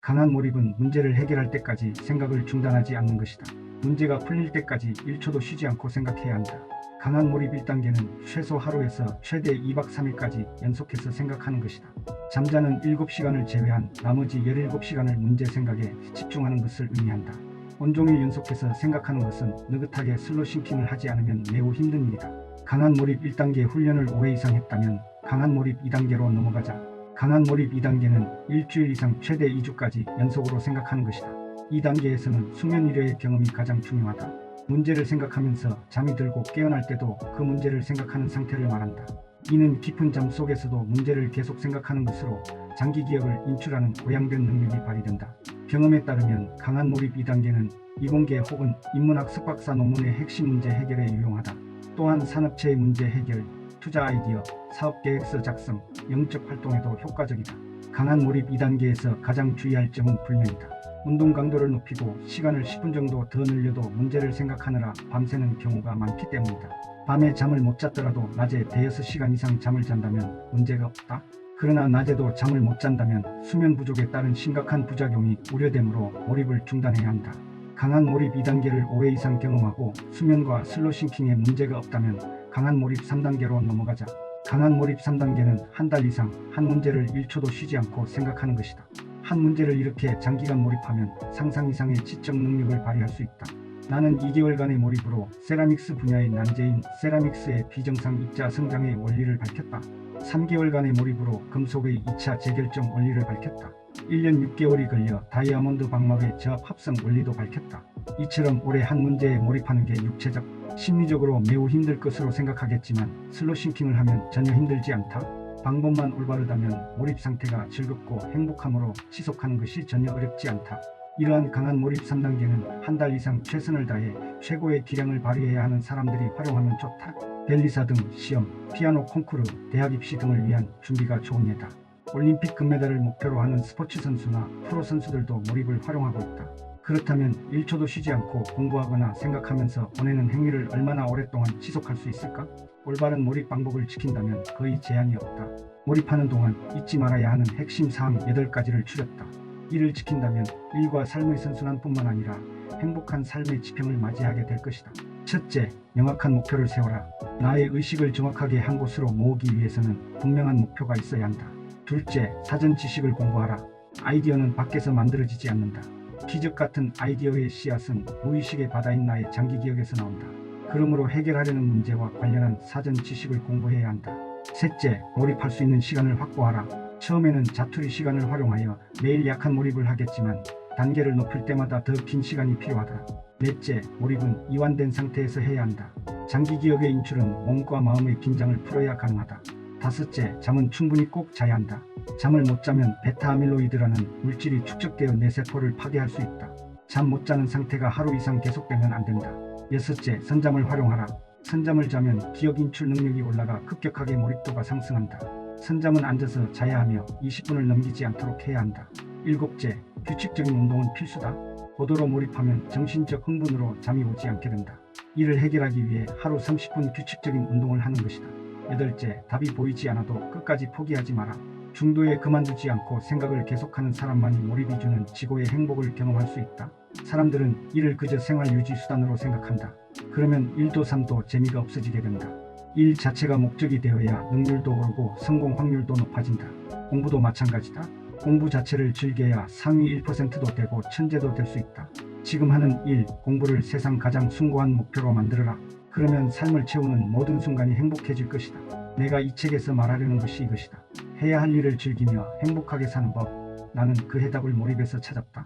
강한 몰입은 문제를 해결할 때까지 생각을 중단하지 않는 것이다. 문제가 풀릴 때까지 1초도 쉬지 않고 생각해야 한다. 강한 몰입 1단계는 최소 하루에서 최대 2박 3일까지 연속해서 생각하는 것이다. 잠자는 7시간을 제외한 나머지 17시간을 문제 생각에 집중하는 것을 의미한다. 온종일 연속해서 생각하는 것은 느긋하게 슬로싱킹을 하지 않으면 매우 힘든 일이다. 강한 몰입 1단계 훈련을 5회 이상 했다면 강한 몰입 2단계로 넘어가자. 강한 몰입 2단계는 일주일 이상 최대 2주까지 연속으로 생각하는 것이다. 2단계에서는 수면 1회의 경험이 가장 중요하다. 문제를 생각하면서 잠이 들고 깨어날 때도 그 문제를 생각하는 상태를 말한다. 이는 깊은 잠 속에서도 문제를 계속 생각하는 것으로 장기 기억을 인출하는 고양된 능력이 발휘된다. 경험에 따르면 강한 몰입 2단계는 이공계 혹은 인문학 석박사 논문의 핵심 문제 해결에 유용하다. 또한 산업체의 문제 해결, 투자 아이디어, 사업 계획서 작성, 영적 활동에도 효과적이다. 강한 몰입 2단계에서 가장 주의할 점은 불면이다. 운동 강도를 높이고 시간을 10분 정도 더 늘려도 문제를 생각하느라 밤새는 경우가 많기 때문이다. 밤에 잠을 못 잤더라도 낮에 대여섯 시간 이상 잠을 잔다면 문제가 없다. 그러나 낮에도 잠을 못 잔다면 수면 부족에 따른 심각한 부작용이 우려되므로 몰입을 중단해야 한다. 강한 몰입 2단계를 5회 이상 경험하고 수면과 슬로싱킹에 문제가 없다면 강한 몰입 3단계로 넘어가자. 강한 몰입 3단계는 한 달 이상 한 문제를 1초도 쉬지 않고 생각하는 것이다. 한 문제를 이렇게 장기간 몰입하면 상상 이상의 지적 능력을 발휘할 수 있다. 나는 2개월간의 몰입으로 세라믹스 분야의 난제인 세라믹스의 비정상 입자 성장의 원리를 밝혔다. 3개월간의 몰입으로 금속의 2차 재결정 원리를 밝혔다. 1년 6개월이 걸려 다이아몬드 방막의 저합 합성 원리도 밝혔다. 이처럼 오래 한 문제에 몰입하는 게 육체적, 심리적으로 매우 힘들 것으로 생각하겠지만 슬로싱킹을 하면 전혀 힘들지 않다. 방법만 올바르다면 몰입 상태가 즐겁고 행복함으로 지속하는 것이 전혀 어렵지 않다. 이러한 강한 몰입 3단계는 한 달 이상 최선을 다해 최고의 기량을 발휘해야 하는 사람들이 활용하면 좋다. 벨리사 등 시험, 피아노 콩쿠르, 대학 입시 등을 위한 준비가 좋은 예다. 올림픽 금메달을 목표로 하는 스포츠 선수나 프로 선수들도 몰입을 활용하고 있다. 그렇다면 1초도 쉬지 않고 공부하거나 생각하면서 보내는 행위를 얼마나 오랫동안 지속할 수 있을까? 올바른 몰입 방법을 지킨다면 거의 제한이 없다. 몰입하는 동안 잊지 말아야 하는 핵심 사항 8가지를 추렸다. 이를 지킨다면 일과 삶의 선순환뿐만 아니라 행복한 삶의 지평을 맞이하게 될 것이다. 첫째, 명확한 목표를 세워라. 나의 의식을 정확하게 한 곳으로 모으기 위해서는 분명한 목표가 있어야 한다. 둘째, 사전 지식을 공부하라. 아이디어는 밖에서 만들어지지 않는다. 기적 같은 아이디어의 씨앗은 무의식의 바다인 나의 장기 기억에서 나온다. 그러므로 해결하려는 문제와 관련한 사전 지식을 공부해야 한다. 셋째, 몰입할 수 있는 시간을 확보하라. 처음에는 자투리 시간을 활용하여 매일 약한 몰입을 하겠지만 단계를 높일 때마다 더 긴 시간이 필요하다. 넷째, 몰입은 이완된 상태에서 해야 한다. 장기 기억의 인출은 몸과 마음의 긴장을 풀어야 가능하다. 다섯째, 잠은 충분히 꼭 자야 한다. 잠을 못 자면 베타아밀로이드라는 물질이 축적되어 뇌세포를 파괴할 수 있다. 잠 못 자는 상태가 하루 이상 계속되면 안 된다. 여섯째, 선잠을 활용하라. 선잠을 자면 기억 인출 능력이 올라가 급격하게 몰입도가 상승한다. 선잠은 앉아서 자야 하며 20분을 넘기지 않도록 해야 한다. 일곱째, 규칙적인 운동은 필수다. 고도로 몰입하면 정신적 흥분으로 잠이 오지 않게 된다. 이를 해결하기 위해 하루 30분 규칙적인 운동을 하는 것이다. 여덟째, 답이 보이지 않아도 끝까지 포기하지 마라. 중도에 그만두지 않고 생각을 계속하는 사람만이 몰입이 주는 지고의 행복을 경험할 수 있다. 사람들은 이를 그저 생활 유지 수단으로 생각한다. 그러면 1도 3도 재미가 없어지게 된다. 일 자체가 목적이 되어야 능률도 오르고 성공 확률도 높아진다. 공부도 마찬가지다. 공부 자체를 즐겨야 상위 1%도 되고 천재도 될 수 있다. 지금 하는 일, 공부를 세상 가장 숭고한 목표로 만들어라. 그러면 삶을 채우는 모든 순간이 행복해질 것이다. 내가 이 책에서 말하려는 것이 이것이다. 해야 할 일을 즐기며 행복하게 사는 법. 나는 그 해답을 몰입에서 찾았다.